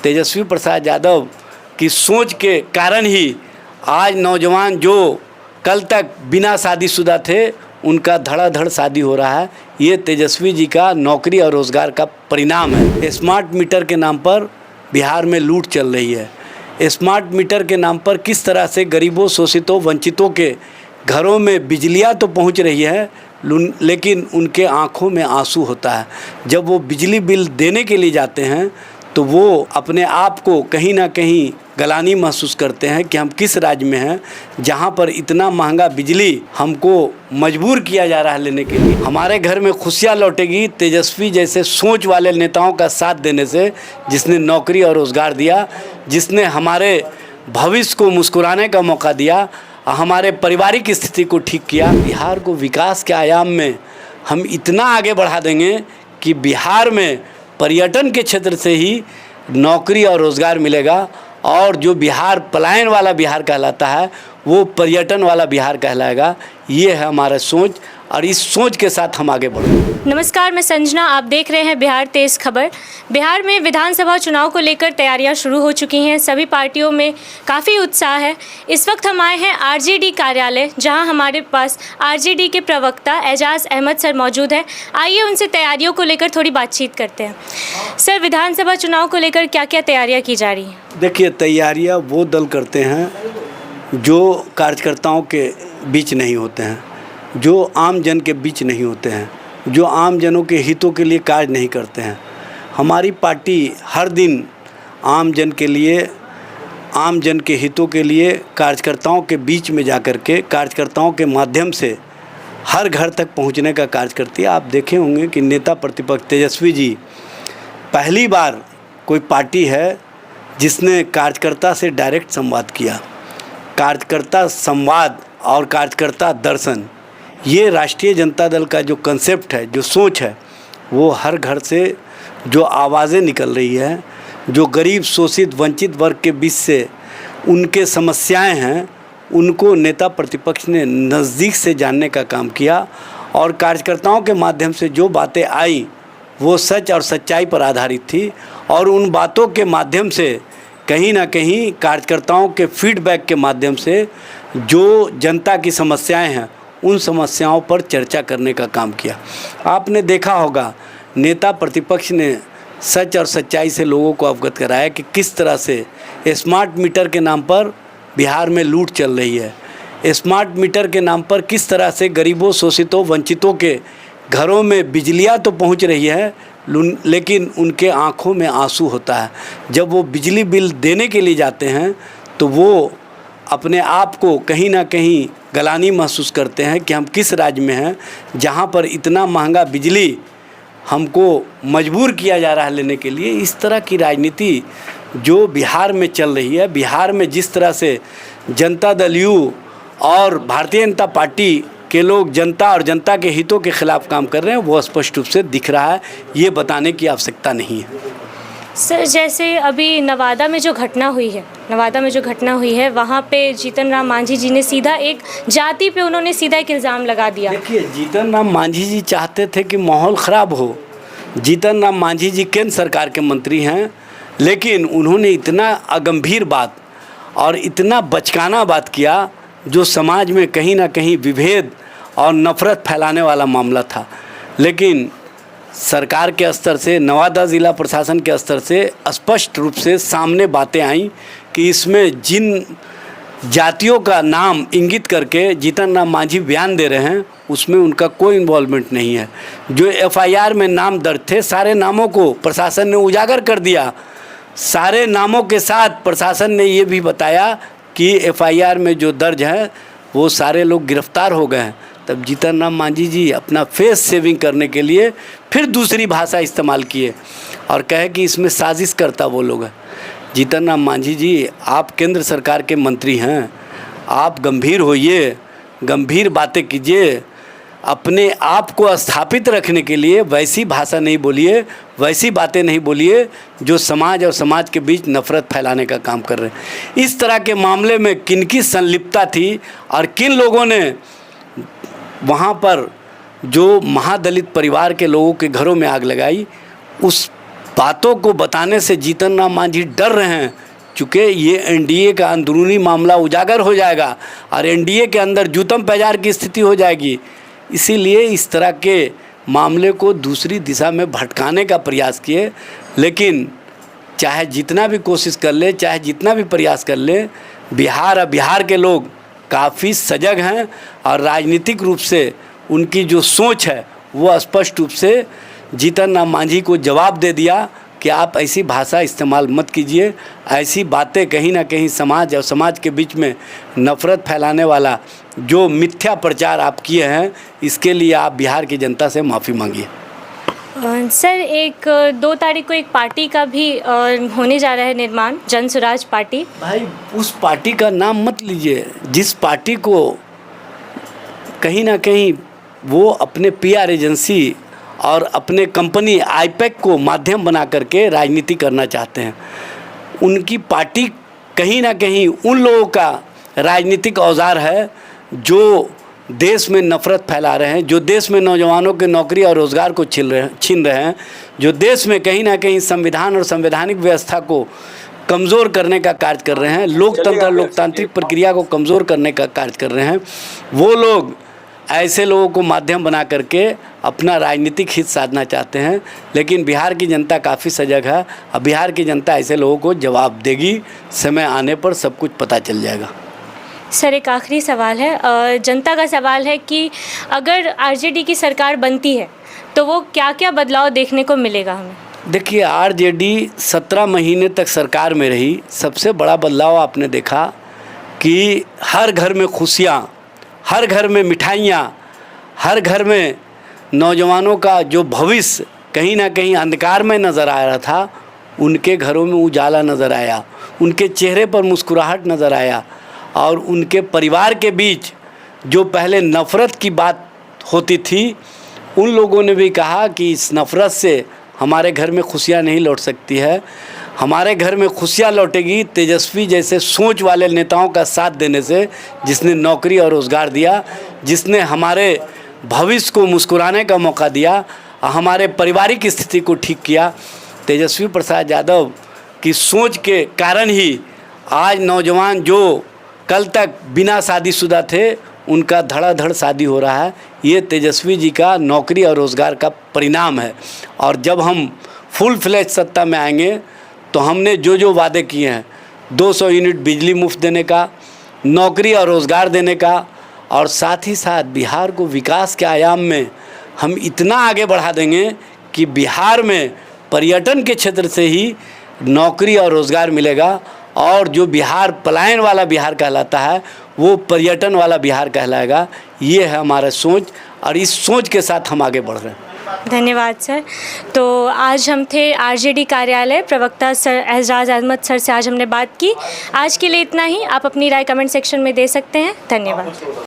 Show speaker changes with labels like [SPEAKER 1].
[SPEAKER 1] तेजस्वी प्रसाद यादव की सोच के कारण ही आज नौजवान जो कल तक बिना शादीशुदा थे उनका धड़ाधड़ शादी हो रहा है। ये तेजस्वी जी का नौकरी और रोज़गार का परिणाम है। स्मार्ट मीटर के नाम पर बिहार में लूट चल रही है। स्मार्ट मीटर के नाम पर किस तरह से गरीबों, शोषितों, वंचितों के घरों में बिजलियाँ तो पहुंच रही है लेकिन उनके आंखों में आंसू होता है। जब वो बिजली बिल देने के लिए जाते हैं तो वो अपने आप को कहीं ना कहीं गलानी महसूस करते हैं कि हम किस राज्य में हैं जहां पर इतना महंगा बिजली हमको मजबूर किया जा रहा है लेने के लिए। हमारे घर में खुशियां लौटेगी तेजस्वी जैसे सोच वाले नेताओं का साथ देने से, जिसने नौकरी और रोज़गार दिया, जिसने हमारे भविष्य को मुस्कुराने का मौका दिया, हमारे पारिवारिक स्थिति को ठीक किया। बिहार को विकास के आयाम में हम इतना आगे बढ़ा देंगे कि बिहार में पर्यटन के क्षेत्र से ही नौकरी और रोज़गार मिलेगा और जो बिहार पलायन वाला बिहार कहलाता है वो पर्यटन वाला बिहार कहलाएगा। ये है हमारा सोच और इस सोच के साथ हम आगे बढ़ेंगे।
[SPEAKER 2] नमस्कार, मैं संजना, आप देख रहे हैं बिहार तेज़ खबर। बिहार में विधानसभा चुनाव को लेकर तैयारियां शुरू हो चुकी हैं। सभी पार्टियों में काफ़ी उत्साह है। इस वक्त हम आए हैं आरजेडी कार्यालय, जहां हमारे पास आरजेडी के प्रवक्ता एजाज अहमद सर मौजूद हैं। आइए उनसे तैयारियों को लेकर थोड़ी बातचीत करते हैं। सर, विधानसभा चुनाव को लेकर क्या क्या तैयारियाँ की जा रही हैं?
[SPEAKER 1] देखिए, तैयारियाँ वो दल करते हैं जो कार्यकर्ताओं के बीच नहीं होते हैं, जो आम जन के बीच नहीं होते हैं, जो आम जनों के हितों के लिए कार्य नहीं करते हैं। हमारी पार्टी हर दिन आम जन के लिए, आम जन के हितों के लिए कार्यकर्ताओं के बीच में जाकर के कार्यकर्ताओं के माध्यम से हर घर तक पहुंचने का कार्य करती है। आप देखे होंगे कि नेता प्रतिपक्ष तेजस्वी जी पहली बार कोई पार्टी है जिसने कार्यकर्ता से डायरेक्ट संवाद किया। कार्यकर्ता संवाद और कार्यकर्ता दर्शन, ये राष्ट्रीय जनता दल का जो कंसेप्ट है, जो सोच है, वो हर घर से जो आवाज़ें निकल रही है, जो गरीब, शोषित, वंचित वर्ग के बीच से उनके समस्याएं हैं, उनको नेता प्रतिपक्ष ने नज़दीक से जानने का काम किया और कार्यकर्ताओं के माध्यम से जो बातें आई वो सच और सच्चाई पर आधारित थी और उन बातों के माध्यम से कहीं ना कहीं कार्यकर्ताओं के फीडबैक के माध्यम से जो जनता की समस्याएं हैं उन समस्याओं पर चर्चा करने का काम किया। आपने देखा होगा नेता प्रतिपक्ष ने सच और सच्चाई से लोगों को अवगत कराया कि किस तरह से स्मार्ट मीटर के नाम पर बिहार में लूट चल रही है। स्मार्ट मीटर के नाम पर किस तरह से गरीबों, शोषितों, वंचितों के घरों में बिजलियाँ तो पहुंच रही है लेकिन उनके आंखों में आंसू होता है। जब वो बिजली बिल देने के लिए जाते हैं तो वो अपने आप को कहीं ना कहीं गलानी महसूस करते हैं कि हम किस राज्य में हैं जहां पर इतना महंगा बिजली हमको मजबूर किया जा रहा है लेने के लिए। इस तरह की राजनीति जो बिहार में चल रही है, बिहार में जिस तरह से जनता दल यू और भारतीय जनता पार्टी के लोग जनता और जनता के हितों के खिलाफ काम कर रहे हैं, वो स्पष्ट रूप से दिख रहा है। ये बताने की आवश्यकता नहीं है।
[SPEAKER 2] सर, जैसे अभी नवादा में जो घटना हुई है वहाँ पे जीतन राम मांझी जी ने सीधा एक जाति पे उन्होंने सीधा एक इल्ज़ाम लगा दिया।
[SPEAKER 1] देखिए, जीतन राम मांझी जी चाहते थे कि माहौल ख़राब हो। जीतन राम मांझी जी केंद्र सरकार के मंत्री हैं, लेकिन उन्होंने इतना अगंभीर बात और इतना बचकाना बात किया जो समाज में कहीं ना कहीं विभेद और नफ़रत फैलाने वाला मामला था। लेकिन सरकार के स्तर से, नवादा ज़िला प्रशासन के स्तर से स्पष्ट रूप से सामने बातें आई कि इसमें जिन जातियों का नाम इंगित करके जीतन राम मांझी बयान दे रहे हैं उसमें उनका कोई इन्वॉल्वमेंट नहीं है। जो एफआईआर में नाम दर्ज थे, सारे नामों को प्रशासन ने उजागर कर दिया। सारे नामों के साथ प्रशासन ने ये भी बताया कि एफआईआर में जो दर्ज है वो सारे लोग गिरफ्तार हो गए हैं। तब जीतन राम मांझी जी अपना फेस सेविंग करने के लिए फिर दूसरी भाषा इस्तेमाल किए और कहे कि इसमें साजिश करता वो लोग हैं। जीतन राम मांझी जी, आप केंद्र सरकार के मंत्री हैं, आप गंभीर होइए, गंभीर बातें कीजिए। अपने आप को स्थापित रखने के लिए वैसी भाषा नहीं बोलिए, वैसी बातें नहीं बोलिए जो समाज और समाज के बीच नफ़रत फैलाने का काम कर रहे हैं। इस तरह के मामले में किनकी संलिप्तता थी और किन लोगों ने वहाँ पर जो महादलित परिवार के लोगों के घरों में आग लगाई, उस बातों को बताने से जीतन राम मांझी डर रहे हैं, चूँकि ये एनडीए का अंदरूनी मामला उजागर हो जाएगा और एनडीए के अंदर जूतम पैजार की स्थिति हो जाएगी। इसीलिए इस तरह के मामले को दूसरी दिशा में भटकाने का प्रयास किए। लेकिन चाहे जितना भी कोशिश कर ले, चाहे जितना भी प्रयास कर ले, बिहार के लोग काफ़ी सजग हैं और राजनीतिक रूप से उनकी जो सोच है वो स्पष्ट रूप से जीतन राम मांझी को जवाब दे दिया कि आप ऐसी भाषा इस्तेमाल मत कीजिए, ऐसी बातें कहीं ना कहीं समाज और समाज के बीच में नफ़रत फैलाने वाला जो मिथ्या प्रचार आप किए हैं, इसके लिए आप बिहार की जनता से माफ़ी मांगिए।
[SPEAKER 2] सर, 2 तारीख को एक पार्टी का भी होने जा रहा है निर्माण, जन स्वराज पार्टी। भाई
[SPEAKER 1] उस पार्टी का नाम मत लीजिए, जिस पार्टी को कहीं ना कहीं वो अपने पीआर एजेंसी और अपने कंपनी आईपैक को माध्यम बना करके राजनीति करना चाहते हैं। उनकी पार्टी कहीं ना कहीं उन लोगों का राजनीतिक औजार है जो देश में नफ़रत फैला रहे हैं, जो देश में नौजवानों के नौकरी और रोज़गार को छीन रहे हैं, जो देश में कहीं ना कहीं संविधान और संवैधानिक व्यवस्था को कमज़ोर करने का कार्य कर रहे हैं, लोकतंत्र लोकतांत्रिक प्रक्रिया को कमज़ोर करने का कार्य कर रहे हैं। वो लोग ऐसे लोगों को माध्यम बना करके अपना राजनीतिक हित साधना चाहते हैं। लेकिन बिहार की जनता काफ़ी सजग है। अब बिहार की जनता ऐसे लोगों को जवाब देगी, समय आने पर सब कुछ पता चल जाएगा।
[SPEAKER 2] सर, एक आखिरी सवाल है, जनता का सवाल है कि अगर आरजेडी की सरकार बनती है तो वो क्या क्या बदलाव देखने को मिलेगा हमें?
[SPEAKER 1] देखिए, आरजेडी 17 महीने तक सरकार में रही। सबसे बड़ा बदलाव आपने देखा कि हर घर में खुशियाँ, हर घर में मिठाइयाँ, हर घर में नौजवानों का जो भविष्य कहीं ना कहीं अंधकार में नज़र आ रहा था, उनके घरों में उजाला नज़र आया, उनके चेहरे पर मुस्कुराहट नज़र आया और उनके परिवार के बीच जो पहले नफ़रत की बात होती थी, उन लोगों ने भी कहा कि इस नफ़रत से हमारे घर में खुशियाँ नहीं लौट सकती है। हमारे घर में खुशियाँ लौटेगी तेजस्वी जैसे सोच वाले नेताओं का साथ देने से, जिसने नौकरी और रोज़गार दिया, जिसने हमारे भविष्य को मुस्कुराने का मौका दिया, हमारे पारिवारिक स्थिति को ठीक किया। तेजस्वी प्रसाद यादव की सोच के कारण ही आज नौजवान जो कल तक बिना शादीशुदा थे, उनका धड़ाधड़ शादी हो रहा है। ये तेजस्वी जी का नौकरी और रोज़गार का परिणाम है। और जब हम फुल फ्लैश सत्ता में आएंगे तो हमने जो वादे किए हैं, 200 यूनिट बिजली मुफ्त देने का, नौकरी और रोज़गार देने का, और साथ ही साथ बिहार को विकास के आयाम में हम इतना आगे बढ़ा देंगे कि बिहार में पर्यटन के क्षेत्र से ही नौकरी और रोज़गार मिलेगा। और जो बिहार पलायन वाला बिहार कहलाता है, वो पर्यटन वाला बिहार कहलाएगा। ये है हमारा सोच और इस सोच के साथ हम आगे बढ़ रहे हैं।
[SPEAKER 2] धन्यवाद सर। तो आज हम थे आरजेडी कार्यालय, प्रवक्ता सर एजाज अहमद सर से आज हमने बात की। आज के लिए इतना ही। आप अपनी राय कमेंट सेक्शन में दे सकते हैं। धन्यवाद।